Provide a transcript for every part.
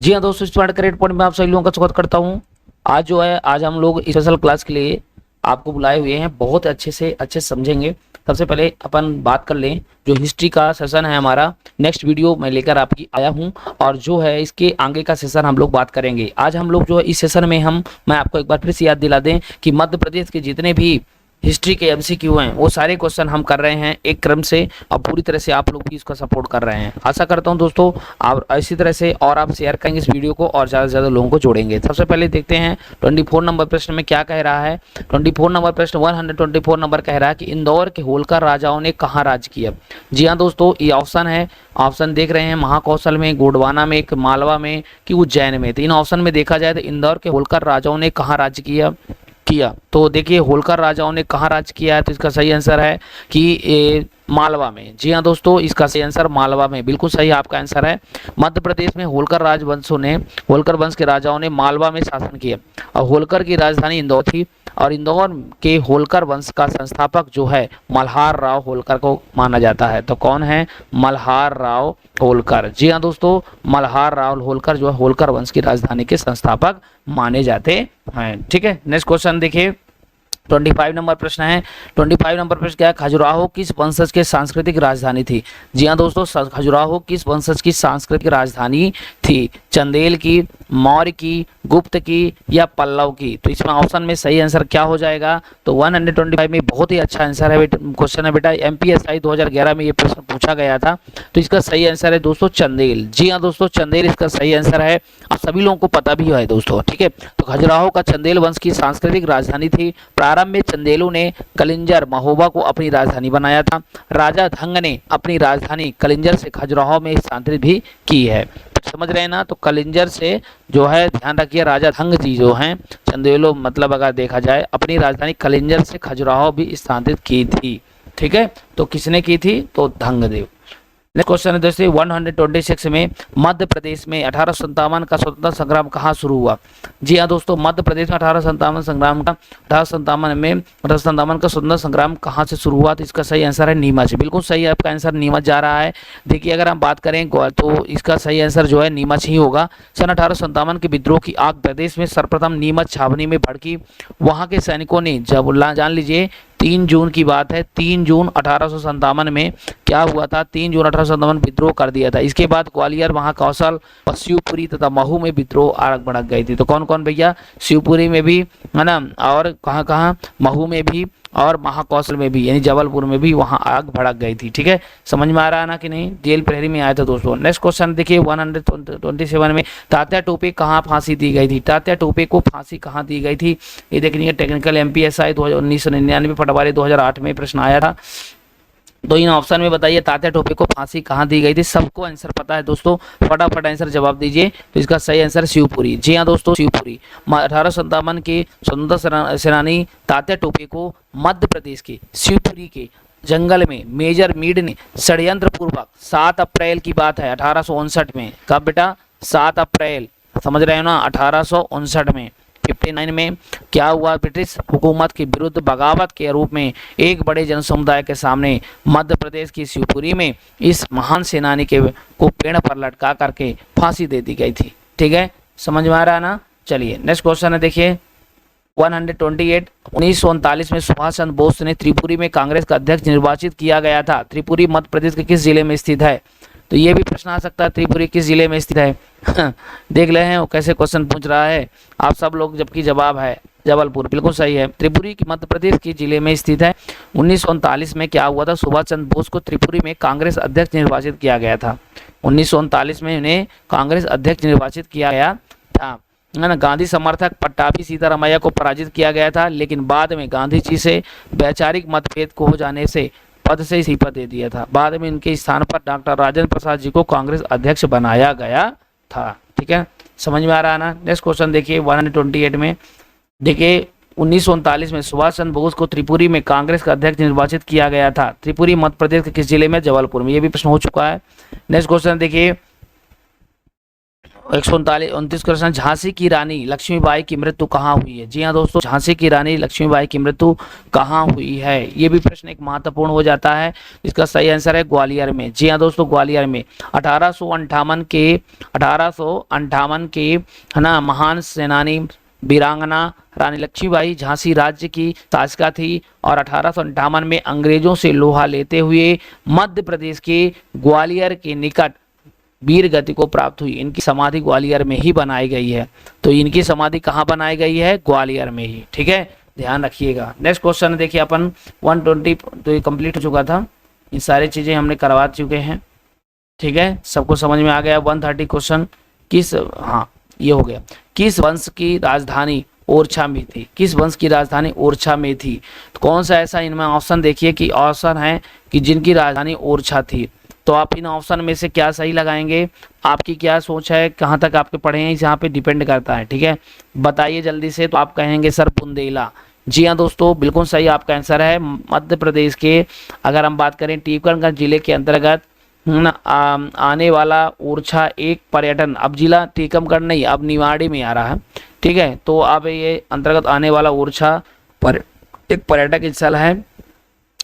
जी हाँ दोस्तों, smart correct point में आप सभी लोगों का स्वागत करता हूँ। आज हम लोग स्पेशल क्लास के लिए आपको बुलाए हुए हैं, बहुत अच्छे से अच्छे समझेंगे। सबसे पहले अपन बात कर लें, जो हिस्ट्री का सेशन है हमारा, नेक्स्ट वीडियो मैं लेकर आपकी आया हूं और जो है इसके आगे का सेशन हम लोग बात करेंगे। आज हम लोग जो है इस सेशन में मैं आपको एक बार फिर से याद दिला दें कि मध्य प्रदेश के जितने भी हिस्ट्री के एमसीक्यू हैं वो सारे क्वेश्चन हम कर रहे हैं एक क्रम से, और पूरी तरह से आप लोग भी इसका सपोर्ट कर रहे हैं। आशा करता हूं दोस्तों आप इसी तरह से और आप शेयर करेंगे इस वीडियो को और ज़्यादा से ज़्यादा लोगों को जोड़ेंगे। सबसे पहले देखते हैं 24 नंबर प्रश्न में क्या कह रहा है। 24 नंबर प्रश्न 124 नंबर कह रहा है कि इंदौर के होलकर राजाओं ने कहाँ राज किया। जी हाँ दोस्तों, ये ऑप्शन है, ऑप्शन देख रहे हैं, महाकौशल में, गोंडवाना में, मालवा में कि उज्जैन में। तो इन ऑप्शन में देखा जाए तो इंदौर के होलकर राजाओं ने कहाँ राज्य किया। तो देखिए होलकर राजाओं ने कहाँ राज किया है, तो इसका सही आंसर है कि मालवा में। जी हाँ दोस्तों, इसका सही आंसर मालवा में, बिल्कुल सही आपका आंसर है। मध्य प्रदेश में होलकर होलकर वंश के राजाओं ने मालवा में शासन किया और होलकर की राजधानी इंदौर थी। और इंदौर के होलकर वंश का संस्थापक जो है मल्हार राव होलकर को माना जाता है। तो कौन है? मल्हार राव होलकर। जी हाँ दोस्तों, मल्हार राव होलकर जो है होलकर वंश की राजधानी के संस्थापक माने जाते हैं। ठीक है, नेक्स्ट क्वेश्चन देखिए, 25 नंबर प्रश्न है। 25 नंबर प्रश्न क्या है? खजुराहो किस वंशज के सांस्कृतिक राजधानी थी? जी हाँ दोस्तों, खजुराहो किस वंशज की सांस्कृतिक राजधानी थी? चंदेल की, मौर्य की, गुप्त की या पल्लव की? तो इसमें ऑप्शन में सही आंसर क्या हो जाएगा? तो 125 में बहुत ही अच्छा आंसर है क्वेश्चन है बेटा। एमपीएसआई 2011 में ये प्रश्न पूछा गया था। तो इसका सही आंसर है दोस्तों चंदेल। जी हाँ दोस्तों, चंदेल इसका सही आंसर है। आप सभी लोगों को पता भी है दोस्तों। ठीक है, तो खजुराहो का चंदेल वंश की सांस्कृतिक राजधानी थी। प्रारंभ में चंदेलों ने कलिंजर महोबा को अपनी राजधानी बनाया था। राजा धंग ने अपनी राजधानी कलिंजर से खजुराहो में स्थानांतरित भी की है। समझ रहे हैं ना? तो कलिंजर से जो है ध्यान रखिए, राजा धंग जी जो हैं चंदेलों, मतलब अगर देखा जाए अपनी राजधानी कलिंजर से खजुराहो भी स्थानांतरित की थी। ठीक है, तो किसने की थी? तो धंगदेव। नेक्स्ट क्वेश्चन है दोस्तों 126 में, मध्य प्रदेश में 1857 का स्वतंत्रता संग्राम कहाँ शुरू हुआ? जी हाँ दोस्तों, मध्य प्रदेश में 1857 का स्वतंत्रता संग्राम कहाँ से शुरू हुआ? तो इसका सही आंसर है नीमच। बिल्कुल सही, आपका आंसर नीमच जा रहा है। देखिए अगर हम बात करें तो इसका सही आंसर जो है नीमच ही होगा। सन 1857 के विद्रोह की आग प्रदेश में सर्वप्रथम नीमच छावनी में भड़की। वहाँ के सैनिकों ने जब जान लीजिए 3 जून की बात है, 3 जून 1857 में क्या हुआ था? 3 जून 1857 विद्रोह कर दिया था। इसके बाद ग्वालियर, महाकौशल, शिवपुरी तथा महू में विद्रोह आग भड़क गई थी। तो कौन कौन भैया? शिवपुरी में भी है ना, और कहाँ कहाँ? महू में भी और महाकौशल में भी, यानी जबलपुर में भी वहाँ आग भड़क गई थी। ठीक है, समझ में आ रहा है ना कि नहीं? जेल प्रहरी में आया था दोस्तों। नेक्स्ट क्वेश्चन देखिए 127 में, तात्या टोपे कहाँ फांसी दी गई थी? तात्या टोपे को फांसी कहाँ दी गई थी? ये देखिए टेक्निकल एमपीएसआई 1999 पटवारी 2008 में प्रश्न आया था। तो इन ऑप्शन में बताइए तात्या टोपे को फांसी कहाँ दी गई थी? सबको आंसर पता है दोस्तों, फटाफट आंसर जवाब दीजिए। तो इसका सही आंसर शिवपुरी। जी हाँ दोस्तों, शिवपुरी। 1857 के स्वतंत्रता सेनानी तात्या टोपे को मध्य प्रदेश के शिवपुरी के जंगल में मेजर मीड ने षड्यंत्र पूर्वक 7 अप्रैल की बात है 1859 में। कब बेटा? 7 अप्रैल, समझ रहे हो ना? 1859 में 59 में क्या हुआ? ब्रिटिश हुकूमत के विरुद्ध बगावत के रूप में एक बड़े जन समुदाय के सामने मध्य प्रदेश की शिवपुरी में इस महान सेनानी को पेड़ पर लटका करके फांसी दे दी गई थी। ठीक है, समझ में आ रहा है ना? चलिए नेक्स्ट क्वेश्चन है देखिए 128। 1939 में सुभाष चंद्र बोस ने त्रिपुरी में कांग्रेस का अध्यक्ष निर्वाचित किया गया था। त्रिपुरी मध्य प्रदेश के किस जिले में स्थित है? तो ये भी प्रश्न आ सकता है, त्रिपुरी किस जिले में स्थित है? देख रहे हैं वो कैसे क्वेश्चन पूछ रहा है आप सब लोग, जबकि जवाब है जबलपुर। बिल्कुल सही है, त्रिपुरी की मध्य प्रदेश के जिले में स्थित है। 1939 में क्या हुआ था? सुभाष चंद्र बोस को त्रिपुरी में कांग्रेस अध्यक्ष निर्वाचित किया गया था। 1939 में उन्हें कांग्रेस अध्यक्ष निर्वाचित किया गया था, है ना। गांधी समर्थक पट्टाभी सीतारामैया को पराजित किया गया था, लेकिन बाद में गांधी जी से वैचारिक मतभेद को हो जाने से पद से इस्तीफा दे दिया था। बाद में इनके स्थान पर डॉक्टर राजेंद्र प्रसाद जी को कांग्रेस अध्यक्ष बनाया गया था। ठीक है, समझ में आ रहा है ना? नेक्स्ट क्वेश्चन देखिए 128 में, देखिए 1939 में सुभाष चंद्र बोस को त्रिपुरी में कांग्रेस का अध्यक्ष निर्वाचित किया गया था। त्रिपुरी मध्य प्रदेश के किस जिले में? जबलपुर में। ये भी प्रश्न हो चुका है। नेक्स्ट क्वेश्चन देखिए 129 क्वेश्चन, झांसी की रानी लक्ष्मीबाई की मृत्यु कहाँ हुई है? जी हाँ दोस्तों, झांसी की रानी लक्ष्मीबाई की मृत्यु कहाँ हुई है? ये भी प्रश्न एक महत्वपूर्ण हो जाता है। इसका सही आंसर है ग्वालियर में। जी हाँ दोस्तों, ग्वालियर में 1858 के है ना महान सेनानी वीरांगना रानी लक्ष्मीबाई झांसी राज्य की शासिका थी और 1858 में अंग्रेजों से लोहा लेते हुए मध्य प्रदेश के ग्वालियर के निकट वीर गति को प्राप्त हुई। इनकी समाधि ग्वालियर में ही बनाई गई है। तो इनकी समाधि कहाँ बनाई गई है? ग्वालियर में ही। ठीक है, ध्यान रखिएगा। नेक्स्ट क्वेश्चन देखिए अपन 120, तो ये कंप्लीट हो चुका था, ये सारी चीजें हमने करवा चुके हैं। ठीक है, सबको समझ में आ गया। 130 क्वेश्चन, हाँ ये हो गया। किस वंश की राजधानी ओरछा में थी? किस वंश की राजधानी ओरछा में थी? तो कौन सा ऐसा इनमें ऑप्शन देखिए कि ऑप्शन है कि जिनकी राजधानी ओरछा थी। तो आप इन ऑप्शन में से क्या सही लगाएंगे? आपकी क्या सोच है, कहाँ तक आपके पढ़े हैं, यहाँ पे डिपेंड करता है। ठीक है, बताइए जल्दी से। तो आप कहेंगे सर बुंदेला। जी हाँ दोस्तों, बिल्कुल सही आपका आंसर है। मध्य प्रदेश के अगर हम बात करें टीकमगढ़ जिले के अंतर्गत आने वाला ओरछा एक पर्यटन, अब जिला टीकमगढ़ नहीं, अब निवाड़ी में आ रहा है। ठीक है, तो अब ये अंतर्गत आने वाला ओरछा एक पर्यटक स्थल है।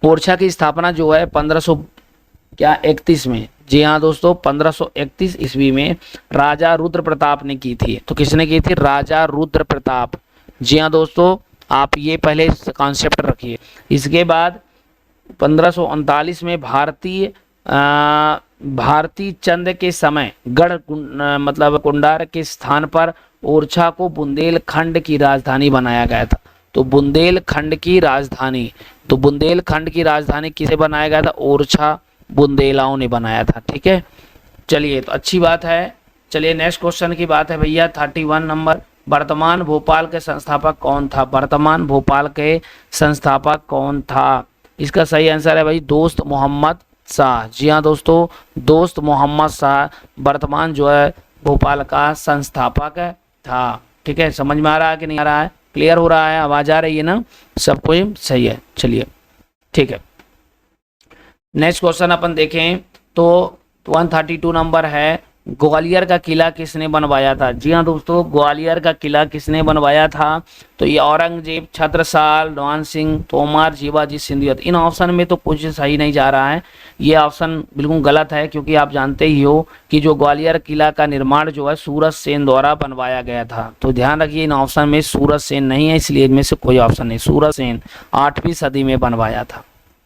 ओरछा की स्थापना जो है 1531 में, जी हाँ दोस्तों 1531 ईस्वी में राजा रुद्र प्रताप ने की थी। तो किसने की थी? राजा रुद्र प्रताप। जी हाँ दोस्तों, आप ये पहले कॉन्सेप्ट रखिए। इसके बाद 1539 में भारती चंद के समय मतलब कुंडार के स्थान पर ओरछा को बुंदेलखंड की राजधानी बनाया गया था। तो बुंदेलखंड की राजधानी, तो बुंदेलखंड की राजधानी किसे बनाया गया था? ओरछा बुंदेलाओं ने बनाया था। ठीक है, चलिए तो अच्छी बात है। चलिए नेक्स्ट क्वेश्चन की बात है भैया 31 नंबर। वर्तमान भोपाल के संस्थापक कौन था? वर्तमान भोपाल के संस्थापक कौन था? इसका सही आंसर है भाई दोस्त मोहम्मद शाह। जी हाँ दोस्तों, दोस्त मोहम्मद शाह वर्तमान जो है भोपाल का संस्थापक था। ठीक है, समझ में आ रहा है कि नहीं आ रहा है? क्लियर हो रहा है? आवाज आ रही है ना? सब कुछ सही है। चलिए ठीक है, नेक्स्ट क्वेश्चन अपन देखें तो 132 नंबर है। ग्वालियर का किला किसने बनवाया था? जी हाँ दोस्तों, ग्वालियर का किला किसने बनवाया था? तो ये औरंगजेब, छत्रसाल, नवान सिंह तोमर, शिवाजी सिंधिया। इन ऑप्शन में तो कुछ सही नहीं जा रहा है, ये ऑप्शन बिल्कुल गलत है, क्योंकि आप जानते ही हो कि जो ग्वालियर किला का निर्माण जो है सूरज सेन द्वारा बनवाया गया था। तो ध्यान रखिए, इन ऑप्शन में सूरज सेन नहीं है, इसलिए इनमें से कोई ऑप्शन नहीं। सूरज सेन 8वीं सदी में बनवाया था।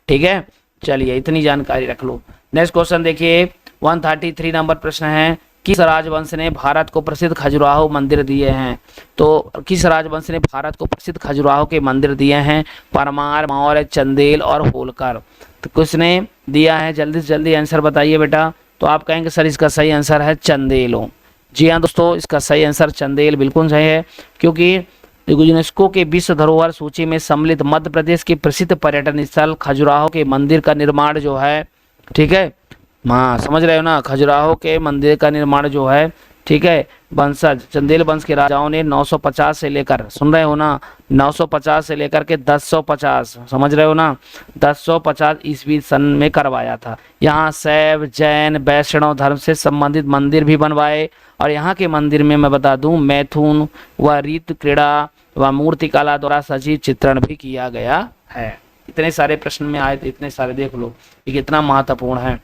ठीक है, चलिए इतनी जानकारी रख लो। नेक्स्ट क्वेश्चन देखिए 133 नंबर प्रश्न है। किस राजवंश ने भारत को प्रसिद्ध खजुराहो मंदिर दिए हैं? तो किस राजवंश ने भारत को प्रसिद्ध खजुराहो के मंदिर दिए हैं? परमार, मौर्य, चंदेल और होलकर। तो किसने दिया है? जल्दी से जल्दी आंसर बताइए बेटा। तो आप कहेंगे सर इसका सही आंसर है चंदेलों। जी हाँ दोस्तों, इसका सही आंसर चंदेल बिल्कुल सही है, क्योंकि यूनेस्को के विश्व धरोहर सूची में सम्मिलित मध्य प्रदेश के प्रसिद्ध पर्यटन स्थल खजुराहो के मंदिर का निर्माण जो है, ठीक है, हाँ समझ रहे हो ना, खजुराहो के मंदिर का निर्माण जो है, ठीक है, वंशज चंदेल वंश के राजाओं ने 950 से लेकर, सुन रहे हो ना, 950 से लेकर के 1050, समझ रहे हो ना, 1050 ईस्वी सन में करवाया था। यहाँ शैव, जैन, वैष्णव धर्म से संबंधित मंदिर भी बनवाए, और यहाँ के मंदिर में मैं बता दूं मैथुन व रीत क्रीड़ा व मूर्तिकला द्वारा सजीव चित्रण भी किया गया है। इतने सारे प्रश्न में आए थे, इतने सारे देख लो, ये कितना महत्वपूर्ण है।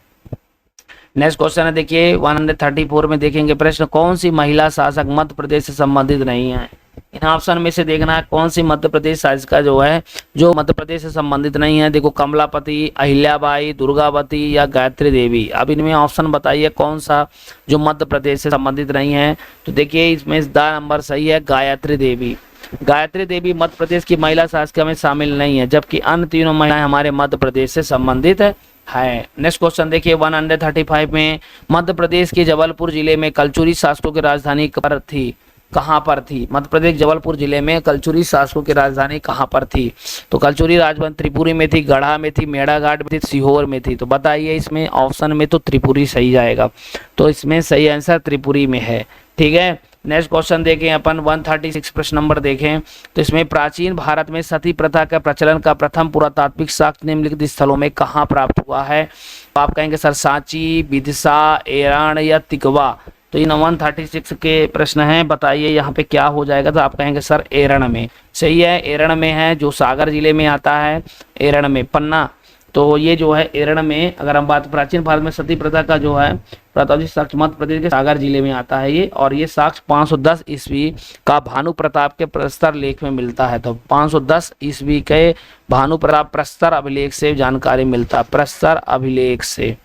नेक्स्ट क्वेश्चन है देखिए 134 में देखेंगे प्रश्न, कौन सी महिला शासक मध्य प्रदेश से संबंधित नहीं है? इन ऑप्शन में से देखना है कौन सी मध्य प्रदेश शासिका जो है जो मध्य प्रदेश से संबंधित नहीं है। देखो कमलापति, अहिल्याबाई, दुर्गावती या गायत्री देवी। अब इनमें ऑप्शन बताइए कौन सा जो मध्य प्रदेश से संबंधित नहीं है। तो देखिए इसमें द नंबर सही है गायत्री देवी। गायत्री देवी मध्य प्रदेश की महिला शासिका में शामिल नहीं है, जबकि अन्य तीनों महिलाएं हमारे मध्य प्रदेश से संबंधित है। नेक्स्ट क्वेश्चन देखिए 135 में, मध्य प्रदेश के जबलपुर जिले में कलचुरी शासकों की राजधानी पर थी, कहाँ पर थी? मध्य प्रदेश जबलपुर जिले में कलचुरी शासकों की राजधानी कहाँ पर थी? तो कलचुरी राजधानी त्रिपुरी में थी, गढ़ा में थी, मेड़ाघाट में थी, सीहोर में थी। तो बताइए इसमें ऑप्शन में तो त्रिपुरी सही जाएगा, तो इसमें सही आंसर त्रिपुरी में है। ठीक है, नेक्स्ट क्वेश्चन देखें अपन 136 प्रश्न नंबर देखें, तो इसमें प्राचीन भारत में सती प्रथा का प्रचलन का प्रथम पुरातात्विक साक्ष्य निम्नलिखित स्थलों में कहाँ प्राप्त हुआ है? तो आप कहेंगे सर सांची, विदिशा, ऐरान या तिकवा। तो ये 136 के प्रश्न हैं, बताइए यहाँ पे क्या हो जाएगा। तो आप कहेंगे सर एरण में। सही है, एरण में है, जो सागर जिले में आता है, एरण में, पन्ना। तो ये जो है एरण में, अगर हम बात प्राचीन भारत में सती प्रथा का जो है प्रतापी साक्ष्य मध्य प्रदेश के सागर जिले में आता है ये, और ये साक्ष्य 510 ईस्वी का भानु प्रताप के प्रस्तर लेख में मिलता है। तो 510 ईस्वी के भानु प्रताप प्रस्तर अभिलेख से जानकारी मिलता है, प्रस्तर अभिलेख से,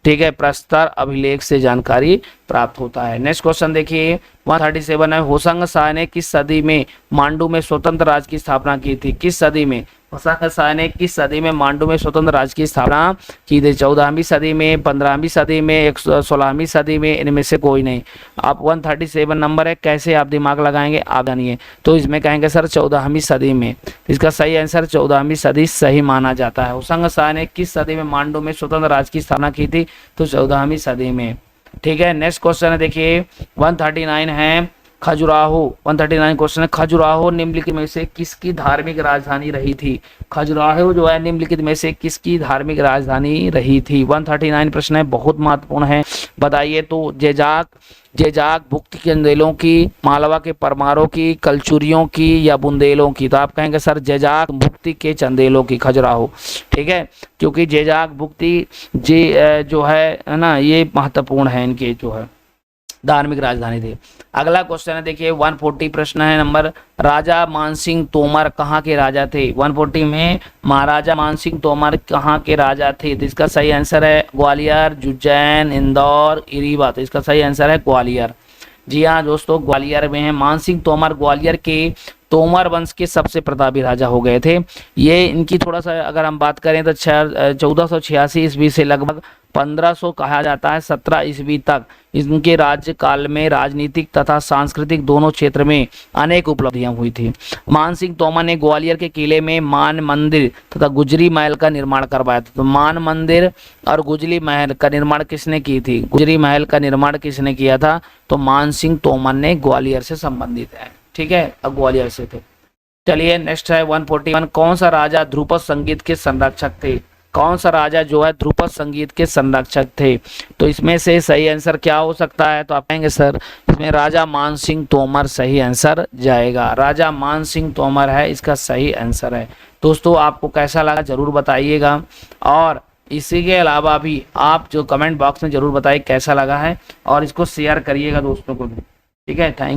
ठीक है, प्रस्तर अभिलेख से जानकारी प्राप्त होता है। नेक्स्ट क्वेश्चन देखिए 137 है, होशंग शाह ने किस सदी में मांडू में स्वतंत्र राज्य की स्थापना की थी? किस सदी में होशंग शाह ने किस सदी में मांडू में स्वतंत्र राज्य की स्थापना की थी? 14वीं सदी में, 15वीं सदी में, 16वीं सदी में, इनमें से कोई नहीं। आप 137 नंबर है, कैसे आप दिमाग लगाएंगे आप जानिए। तो इसमें कहेंगे सर 14वीं सदी में। इसका सही आंसर 14वीं सदी सही माना जाता है। होशंग शाह ने किस सदी में मांडू में स्वतंत्र राज्य की स्थापना की थी? तो 14वीं सदी में, ठीक है। नेक्स्ट क्वेश्चन है देखिए 139 है, खजुराहो। 139 क्वेश्चन है, खजुराहो निम्नलिखित में से किसकी धार्मिक राजधानी रही थी? खजुराहो जो है निम्नलिखित में से किसकी धार्मिक राजधानी रही थी? 139 प्रश्न है, बहुत महत्वपूर्ण है, बताइए। तो जेजाक भुक्ति के चंदेलों की, मालवा के परमारों की, कलचुरियों की, या बुंदेलों की? तो आप कहेंगे सर जेजाक भुक्ति के चंदेलों की, खजुराहो, ठीक है, क्योंकि जेजाक भुक्ति जो है ना, ये महत्वपूर्ण है, इनके जो है धार्मिक राजधानी थी। अगला क्वेश्चन है देखिए 140 प्रश्न है नंबर, राजा मानसिंह तोमर कहाँ के राजा थे? 140 में महाराजा मानसिंह तोमर कहाँ के राजा थे? तो इसका सही आंसर है ग्वालियर, उज्जैन, इंदौर, रीवा। तो इसका सही आंसर है ग्वालियर। जी हाँ दोस्तों, ग्वालियर में है। मानसिंह तोमर ग्वालियर के तोमर वंश के सबसे प्रतापी राजा हो गए थे। ये इनकी थोड़ा सा अगर हम बात करें तो 1486 ईस्वी से लगभग 1500 कहा जाता है 17 ईस्वी तक इनके राज्यकाल में राजनीतिक तथा सांस्कृतिक दोनों क्षेत्र में अनेक उपलब्धियां हुई थी। मानसिंह तोमर ने ग्वालियर के किले में मान मंदिर तथा गुजरी महल का निर्माण करवाया था। तो मान मंदिर और गुजरी महल का निर्माण किसने की थी? गुजरी महल का निर्माण किसने किया था? तो मानसिंह तोमर ने, ग्वालियर से संबंधित है, ठीक है, अब ग्वालियर से थे। चलिए नेक्स्ट है 141, कौन सा राजा ध्रुपद संगीत के संरक्षक थे? कौन सा राजा जो है ध्रुपद संगीत के संरक्षक थे? तो इसमें से सही आंसर क्या हो सकता है? तो आप कहेंगे सर इसमें राजा मानसिंह तोमर सही आंसर जाएगा। राजा मानसिंह तोमर है इसका सही आंसर है। दोस्तों आपको कैसा लगा जरूर बताइएगा, और इसी के अलावा भी आप जो कमेंट बॉक्स में जरूर बताइए कैसा लगा है, और इसको शेयर करिएगा दोस्तों को भी, ठीक है। थैंक